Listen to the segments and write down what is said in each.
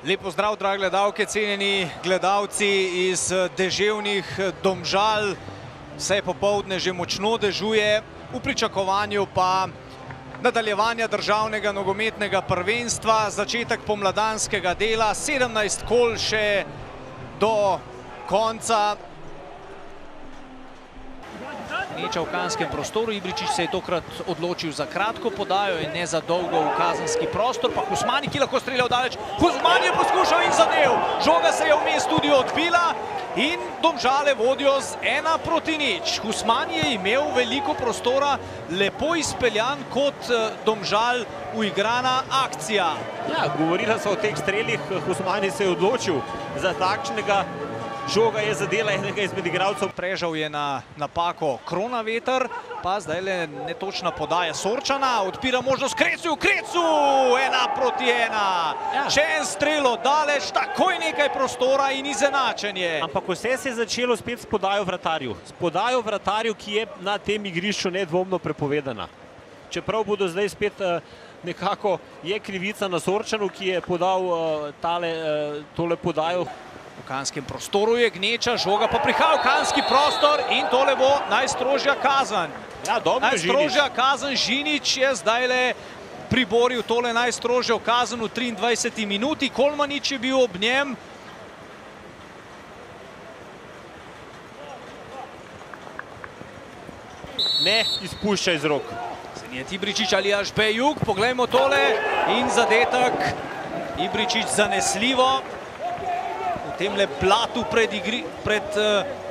Lep pozdrav, dragi gledalke, cenjeni gledalci iz deževnih Domžal. Vse popoldne že močno dežuje, v pričakovanju pa nadaljevanja državnega nogometnega prvenstva, začetek pomladanskega dela, 17 kol še do konca. Gneča v kanskem prostoru, Ibričić se je tokrat odločil za kratko podajo in ne za dolgo v kazenski prostor, pa Husmani, ki lahko streljal daleč. Husmani je poskušal in zadev. Žoga se je vmes tudi odbila in Domžale vodijo z 1:0. Husmani je imel veliko prostora, lepo izpeljan kot Domžal uigrana akcija. Ja, govorila so o teh streljih, Husmani se je odločil za takšnega. Žoga je zadela enega izmed igralcev. Prežal je na napako Kronaveter, pa zdaj le netočna podaja Sorčana, odpira možnost Krecu, 1:1. Ja. Še en strelo daleč, takoj nekaj prostora in izenačenje. Ampak vse se je začelo spet s podajo vratarju. S podajo vratarju, ki je na tem igrišču nedvomno prepovedana. Čeprav bodo zdaj spet nekako je krivica na Sorčanu, ki je podal tole podajo. V kanskem prostoru je Gneča, žoga pa prihaja v kanski prostor in tole bo najstrožja kazen. Ja, dobro, najstrožja kazen, Žinić je zdaj le priboril tole najstrožjo kazen v 23. minuti. Kolmanič je bil ob njem. Ne izpušča iz rok. Senijad Ibričić ali Ažbejuk, poglejmo tole in zadetek. Ibričić zanesljivo. V temle blatu pred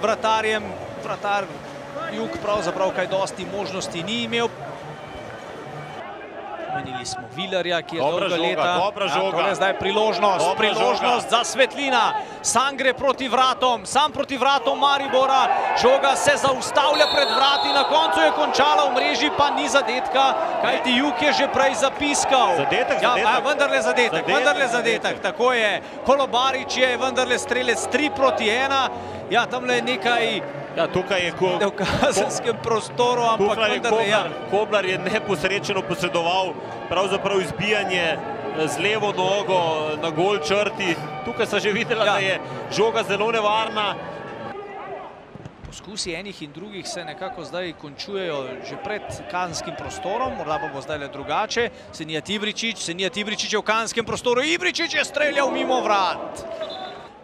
vratarjem. Vratar Juk pravzaprav kaj dosti možnosti ni imel. Menili smo Vilerja, ki je dolga leta. Dobra žoga. Tole zdaj priložnost za Svetlina. Sam gre proti vratom, sam proti vratom Maribora. Žoga se zaustavlja pred vrati, na koncu je končala v mreži, pa ni zadetka, kajti Juk je že prej zapiskal. Zadetek. Ja, vendarle zadetek, tako je. Kolobarič je vendarle strelec 3:1. Ja, tamle je nekaj... Ja, tukaj je v kazenskem prostoru, ampak vendarle, ja. Koblar je neposrečeno posredoval pravzaprav izbijanje z levo nogo na gol črti. Tukaj sta že videla, da je žoga zelo nevarna. Poskusi enih in drugih se nekako zdaj končujejo že pred kazenskim prostorom, morda pa bo zdaj le drugače. Senijad Ibričić je v kazenskem prostoru, Ibričić je streljal mimo vrat.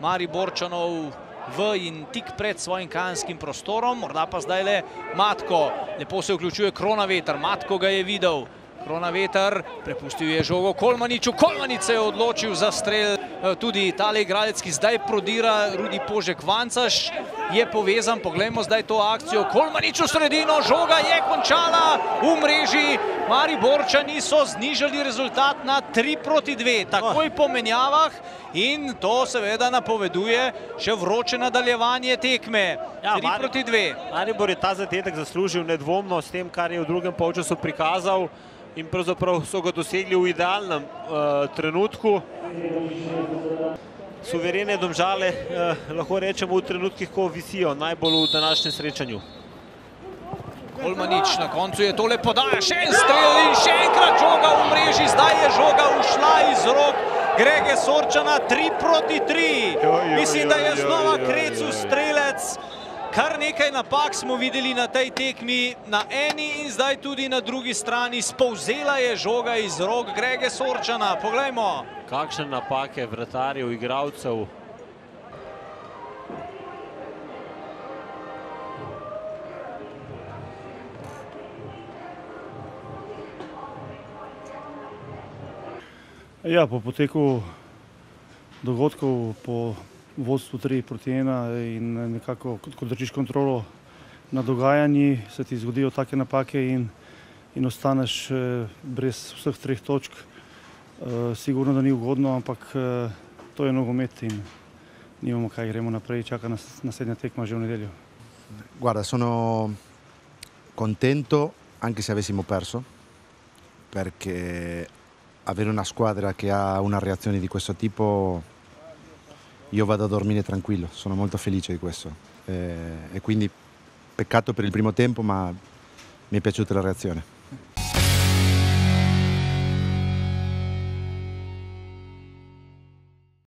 Mariborčanov v in tik pred svojim kazenskim prostorom, morda pa zdaj le Matko. Lepo se vključuje Kronaveter, Matko ga je videl. Kronaveter prepustil je žogo Kolmaniču, Kolmanič se je odločil za strel. Tudi tale igralec, ki zdaj prodira, Rudi Požek-Vancaš, je povezan. Poglejmo zdaj to akcijo. Kolmanič v sredino, žoga je končala v mreži. Mariborčani so znižali rezultat na 3:2, takoj po menjavah, in to seveda napoveduje še vroče nadaljevanje tekme. 3:2. Maribor je ta zadetek zaslužil nedvomno s tem, kar je v drugem polčasu prikazal, in pravzaprav so ga dosegli v idealnem trenutku. Suverene Domžale lahko rečemo v trenutkih, ko visijo najbolj v današnjem srečanju. Kolmanič, na koncu je tole podaja, še en strel in še enkrat žoga v mreži, zdaj je žoga ušla iz rok Grege Sorčana, 3:3. Mislim, da je znova Krecu strelec. Kar nekaj napak smo videli na tej tekmi, na eni in zdaj tudi na drugi strani. Spolzela je žoga iz rok Grege Sorčana, poglejmo. Kakšne napake vratarjev, igralcev. Ja, po poteku dogodkov, po vodstvu 3:1 in nekako, ko držiš kontrolo na dogajanji, se ti zgodijo take napake in ostaneš brez vseh 3 točk. Sigurno, da ni ugodno, ampak to je nogomet in nimamo kaj, gremo naprej, čaka nas naslednja tekma že v nedeljo. Guarda, sono contento anche se avessimo perso, perché avere una squadra che ha una reazione di questo tipo, io vado a dormire tranquillo, sono molto felice di questo. E quindi peccato per il primo tempo, ma mi è piaciuta la reazione.